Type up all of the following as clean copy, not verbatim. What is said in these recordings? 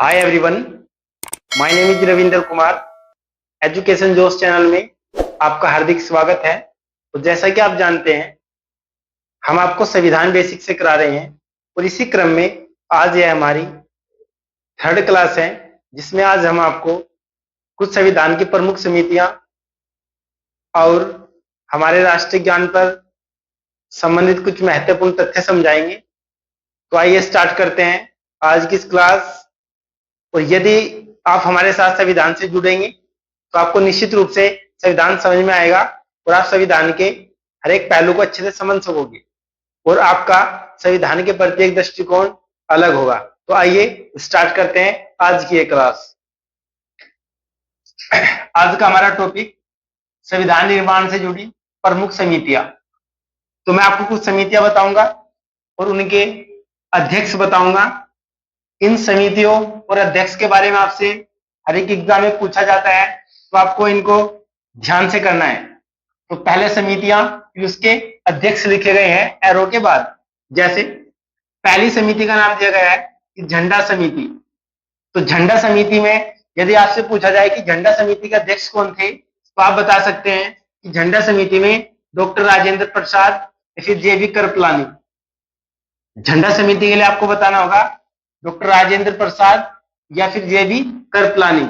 Hi everyone, my name is Ravindra Kumar. Education जोश channel में आपका हार्दिक स्वागत है। तो जैसा कि आप जानते हैं, हम आपको संविधान बेसिक से करा रहे हैं और इसी क्रम में आज यह हमारी थर्ड क्लास है, जिसमें आज हम आपको कुछ संविधान की प्रमुख समितियां और हमारे राष्ट्रीय ज्ञान पर संबंधित कुछ महत्वपूर्ण तथ्य समझाएंगे। तो आइए स्टार्ट करते हैं आज की इस क्लास। और यदि आप हमारे साथ संविधान से जुड़ेंगे तो आपको निश्चित रूप से संविधान समझ में आएगा और आप संविधान के हर एक पहलू को अच्छे से समझ सकोगे और आपका संविधान के प्रति एक दृष्टिकोण अलग होगा। तो आइए स्टार्ट करते हैं आज की ये क्लास। आज का हमारा टॉपिक संविधान निर्माण से जुड़ी प्रमुख समितियां। तो मैं आपको कुछ समितियां बताऊंगा और उनके अध्यक्ष बताऊंगा। इन समितियों और अध्यक्ष के बारे में आपसे हर एक एग्जाम में पूछा जाता है, तो आपको इनको ध्यान से करना है। तो पहले समितियां फिर उसके अध्यक्ष लिखे गए हैं एरो के बाद। जैसे पहली समिति का नाम दिया गया है कि झंडा समिति। तो झंडा समिति में यदि आपसे पूछा जाए कि झंडा समिति के अध्यक्ष कौन थे, तो आप बता सकते हैं कि झंडा समिति में डॉक्टर राजेंद्र प्रसाद या फिर जेबी कृपलानी। झंडा समिति के लिए आपको बताना होगा डॉक्टर राजेंद्र प्रसाद या फिर जेबी कृपलानी,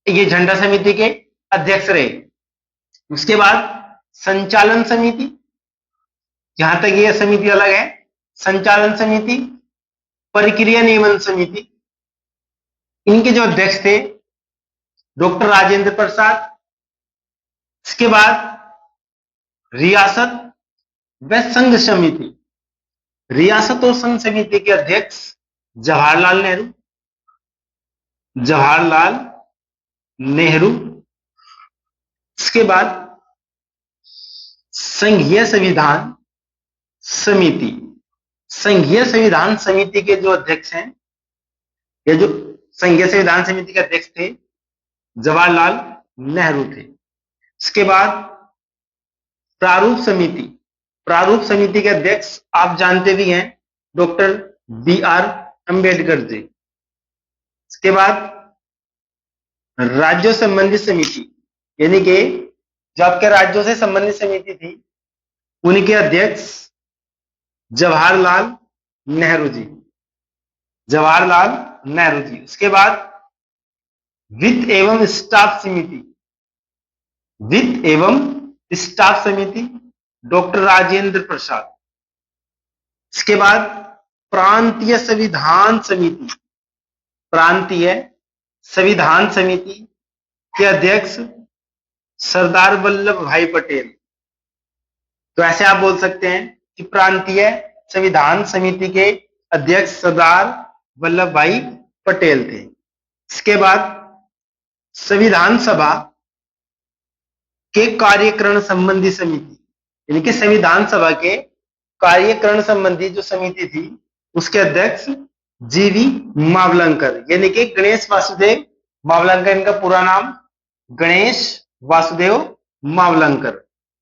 ये झंडा समिति के अध्यक्ष रहे। उसके बाद संचालन समिति, जहां तक ये समिति अलग है। संचालन समिति, प्रक्रिया नियमन समिति, इनके जो अध्यक्ष थे डॉक्टर राजेंद्र प्रसाद। इसके बाद रियासत व संघ समिति, रियासत और संघ समिति के अध्यक्ष जवाहरलाल नेहरू। इसके बाद संघीय संविधान समिति, संघीय संविधान समिति के जो अध्यक्ष हैं, ये जो संघीय संविधान समिति के अध्यक्ष थे जवाहरलाल नेहरू थे। इसके बाद प्रारूप समिति, प्रारूप समिति के अध्यक्ष आप जानते भी हैं डॉक्टर BR अम्बेडकर जी। इसके बाद राज्यों संबंधित समिति, यानी कि जो आपके राज्यों से संबंधित समिति थी, उनके अध्यक्ष जवाहरलाल नेहरू जी, जवाहरलाल नेहरू जी। उसके बाद वित्त एवं स्टाफ समिति, वित्त एवं स्टाफ समिति डॉक्टर राजेंद्र प्रसाद। इसके बाद प्रांतीय संविधान समिति, प्रांतीय संविधान समिति के अध्यक्ष सरदार वल्लभ भाई पटेल। तो ऐसे आप बोल सकते हैं कि प्रांतीय संविधान समिति के अध्यक्ष सरदार वल्लभ भाई पटेल थे। इसके बाद संविधान सभा के कार्यकरण संबंधी समिति, यानी कि संविधान सभा के कार्यकरण संबंधी जो समिति थी, उसके अध्यक्ष GV मावलंकर, यानी कि गणेश वासुदेव मावलंकर। इनका पूरा नाम गणेश वासुदेव मावलंकर,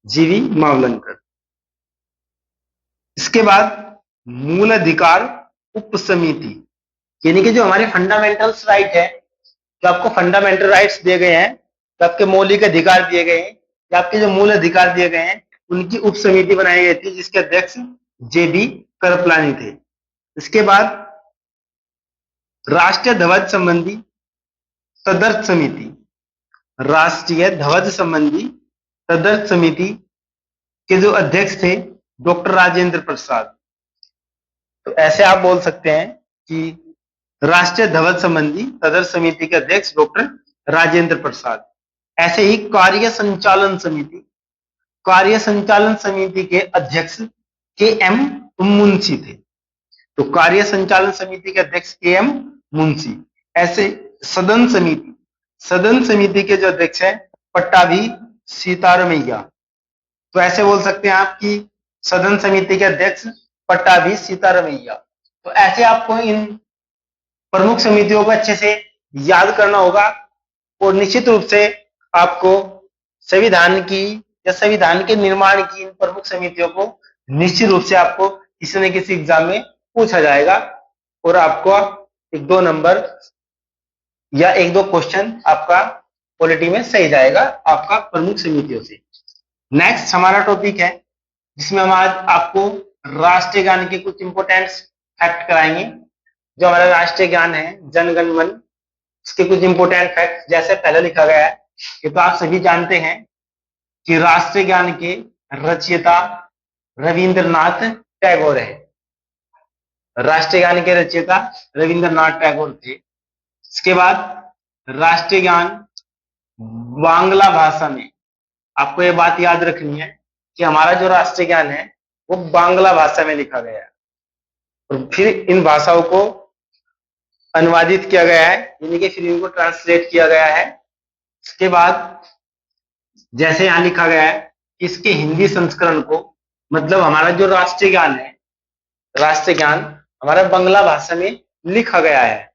GV मावलंकर। इसके बाद मूल अधिकार उप समिति, यानी कि जो हमारे फंडामेंटल्स राइट है, जो आपको फंडामेंटल राइट्स दिए गए हैं, जो आपके मौलिक अधिकार दिए गए हैं, जो आपके जो मूल अधिकार दिए गए हैं, उनकी उप समिति बनाई गई थी, जिसके अध्यक्ष JB कृपलानी थे। इसके बाद राष्ट्रीय ध्वज संबंधी तदर्थ समिति, राष्ट्रीय ध्वज संबंधी तदर्थ समिति के जो अध्यक्ष थे डॉक्टर राजेंद्र प्रसाद। तो ऐसे आप बोल सकते हैं कि राष्ट्रीय ध्वज संबंधी तदर्थ समिति के अध्यक्ष डॉक्टर राजेंद्र प्रसाद। ऐसे ही कार्य संचालन समिति, कार्य संचालन समिति के अध्यक्ष KM मुंशी थे। तो कार्य संचालन समिति के अध्यक्ष KM मुंशी। ऐसे सदन समिति, सदन समिति के जो अध्यक्ष हैं पट्टाभी सीतारमैया। तो ऐसे बोल सकते हैं आप कि सदन समिति के अध्यक्ष पट्टाभी सीतारमैया। तो ऐसे आपको इन प्रमुख समितियों को अच्छे से याद करना होगा और निश्चित रूप से आपको संविधान की या संविधान के निर्माण की इन प्रमुख समितियों को निश्चित रूप से आपको किसी न किसी एग्जाम में पूछा जाएगा और आपको एक दो नंबर या एक दो क्वेश्चन आपका पॉलिटी में सही जाएगा आपका प्रमुख समितियों से। नेक्स्ट हमारा टॉपिक है जिसमें हम आज आपको राष्ट्रीय गान के कुछ इंपोर्टेंट फैक्ट कराएंगे। जो हमारा राष्ट्रीय गान है जन गण मन, इसके कुछ इंपोर्टेंट फैक्ट जैसे पहले लिखा गया है। ये तो आप सभी जानते हैं कि राष्ट्रीय गान के रचयिता रविंद्रनाथ टैगोर है। राष्ट्रीय गान के रचयिता रविंद्रनाथ टैगोर थे। इसके बाद राष्ट्रीय गान बांग्ला भाषा में, आपको ये बात याद रखनी है कि हमारा जो राष्ट्रीय गान है वो बांग्ला भाषा में लिखा गया है और फिर इन भाषाओं को अनुवादित किया गया है, यानी कि फिर इनको ट्रांसलेट किया गया है। इसके बाद जैसे यहां लिखा गया है कि इसके हिंदी संस्करण को, मतलब हमारा जो राष्ट्रीय गान है, राष्ट्रीय गान हमारा बांग्ला भाषा में लिखा गया है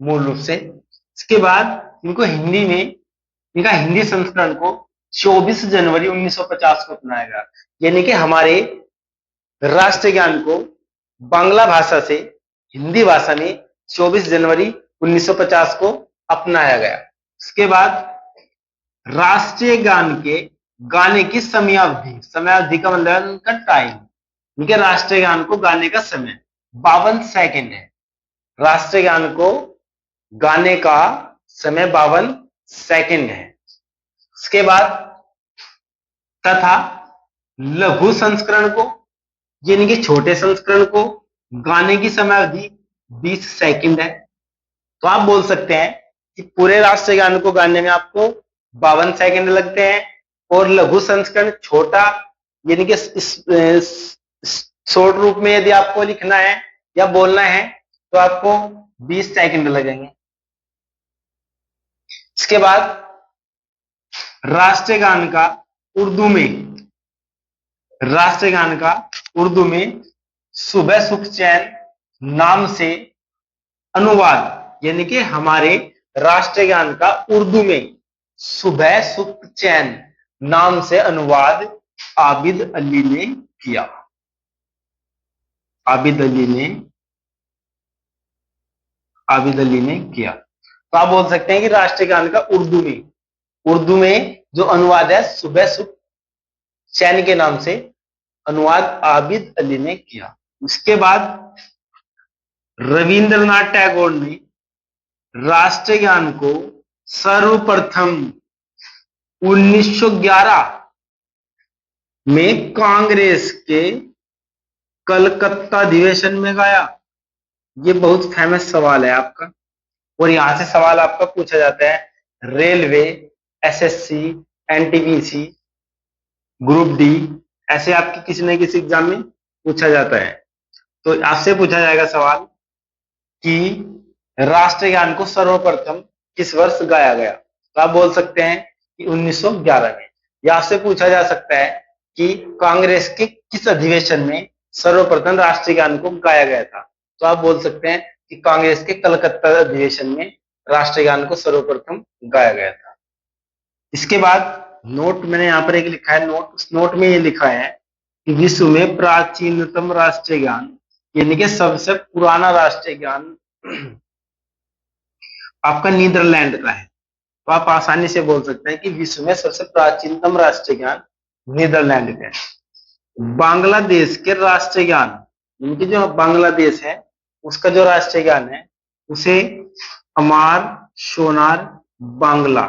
मूल रूप से। इसके बाद इनको हिंदी में, इनका हिंदी संस्करण को 24 जनवरी 1950 को अपनाया गया, यानी कि हमारे राष्ट्रीय गान को बांग्ला भाषा से हिंदी भाषा में 24 जनवरी 1950 को अपनाया गया। इसके बाद राष्ट्रीय गान के गाने की समयावधि, समयावधि का मतलब उनका टाइम, ठीक है, राष्ट्रीय गान को गाने का समय 52 सेकंड है। राष्ट्रीय गान को गाने का समय 52 सेकंड है। इसके बाद तथा लघु संस्करण को, यानी कि छोटे संस्करण को गाने की समयावधि 20 सेकंड है। तो आप बोल सकते हैं कि पूरे राष्ट्रीय गान को गाने में आपको 52 सेकंड लगते हैं और लघु संस्करण छोटा, यानी कि शॉर्ट रूप में यदि आपको लिखना है या बोलना है तो आपको 20 सेकंड लगेंगे। इसके बाद राष्ट्रीय गान का उर्दू में, राष्ट्रीय गान का उर्दू में सुबह सुख चैन नाम से अनुवाद, यानी कि हमारे राष्ट्रीय गान का उर्दू में सुबह सुख चैन नाम से अनुवाद आबिद अली ने किया। आबिद अली ने किया। तो आप बोल सकते हैं कि राष्ट्रीय गान का उर्दू में जो अनुवाद है सुबह सुख चैन के नाम से अनुवाद आबिद अली ने किया। उसके बाद रविंद्रनाथ टैगोर ने राष्ट्रीय गान को सर्वप्रथम 1911 में कांग्रेस के कलकत्ता अधिवेशन में गाया। ये बहुत फेमस सवाल है आपका और यहां से सवाल आपका पूछा जाता है railway, SSC, NTPC, group D, ऐसे आपके किसी न किसी एग्जाम में पूछा जाता है। तो आपसे पूछा जाएगा सवाल कि राष्ट्रीय गान को सर्वप्रथम किस वर्ष गाया गया। तो आप बोल सकते हैं कि 1911 में। या आपसे पूछा जा सकता है कि कांग्रेस के किस अधिवेशन में सर्वप्रथम राष्ट्रीय गान को गाया गया था। तो आप बोल सकते हैं कि कांग्रेस के कलकत्ता अधिवेशन में राष्ट्रीय गान को सर्वप्रथम गाया गया था। इसके बाद नोट मैंने यहाँ पर एक लिखा है नोट, उस नोट में ये लिखा है कि विश्व में प्राचीनतम राष्ट्रीय गान, यानी कि सबसे पुराना राष्ट्रीय गान आपका नीदरलैंड का है। तो आप आसानी से बोल सकते हैं कि विश्व में सबसे प्राचीनतम राष्ट्रीय गान नीदरलैंड का है। बांग्लादेश के राष्ट्रीय गान, इनकी जो बांग्लादेश है उसका जो राष्ट्रीय गान है उसे अमार सोनार बांग्ला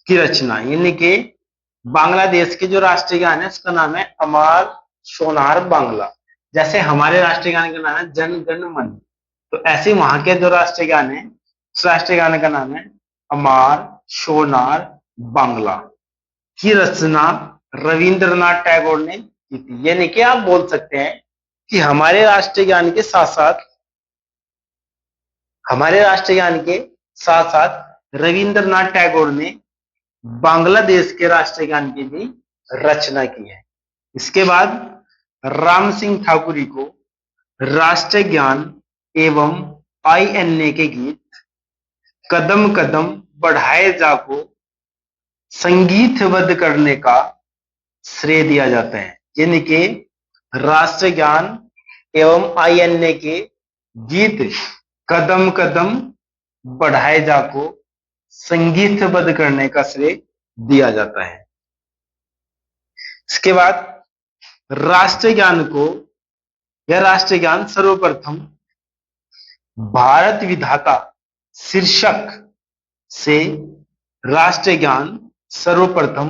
की रचना, यानी कि बांग्लादेश के जो राष्ट्रीय गान है उसका नाम है अमार सोनार बांग्ला। जैसे हमारे राष्ट्रीय गान का नाम है जन गण मन, तो ऐसे वहां के जो राष्ट्रीय गान है उस राष्ट्रीय गान का नाम है अमार सोनार बांग्ला की रचना रविंद्रनाथ टैगोर ने की थी। यानी कि आप बोल सकते हैं कि हमारे राष्ट्रीय गान के साथ साथ रविंद्रनाथ टैगोर ने बांग्लादेश के राष्ट्रीय गान की भी रचना की है। इसके बाद राम सिंह ठाकुरी को राष्ट्रीय ज्ञान एवं आईएनए के गीत कदम कदम बढ़ाए जाको संगीतबद्ध करने का श्रेय दिया जाता है। यानी कि राष्ट्रीय ज्ञान एवं आईएनए के गीत कदम कदम बढ़ाए जाको संगीतबद्ध करने का श्रेय दिया जाता है। इसके बाद राष्ट्रीय ज्ञान को, यह राष्ट्रीय ज्ञान सर्वप्रथम भारत विधाता शीर्षक से, राष्ट्रीय ज्ञान सर्वप्रथम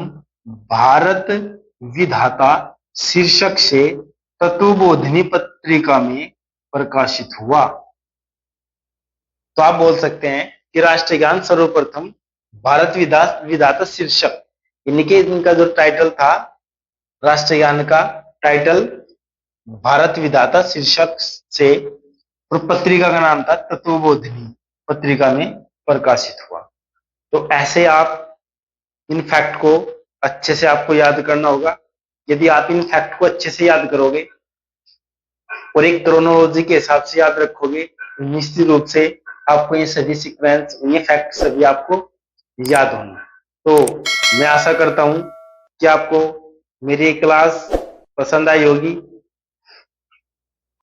भारत विधाता शीर्षक से तत्वबोधिनी पत्रिका में प्रकाशित हुआ। तो आप बोल सकते हैं कि राष्ट्रीय ज्ञान सर्वप्रथम भारत विधाता शीर्षक, यानी कि इनका जो टाइटल था राष्ट्रीय ज्ञान का टाइटल भारत विधाता शीर्षक से, और पत्रिका का नाम था तत्वबोधिनी पत्रिका में प्रकाशित हुआ। तो ऐसे आप इन फैक्ट को अच्छे से आपको याद करना होगा। यदि आप इन फैक्ट को अच्छे से याद करोगे और एक क्रोनोलॉजी के हिसाब से याद रखोगे तो निश्चित रूप से आपको ये सभी सीक्वेंस, ये फैक्ट सभी आपको याद होंगे। तो मैं आशा करता हूं कि आपको मेरी क्लास पसंद आई होगी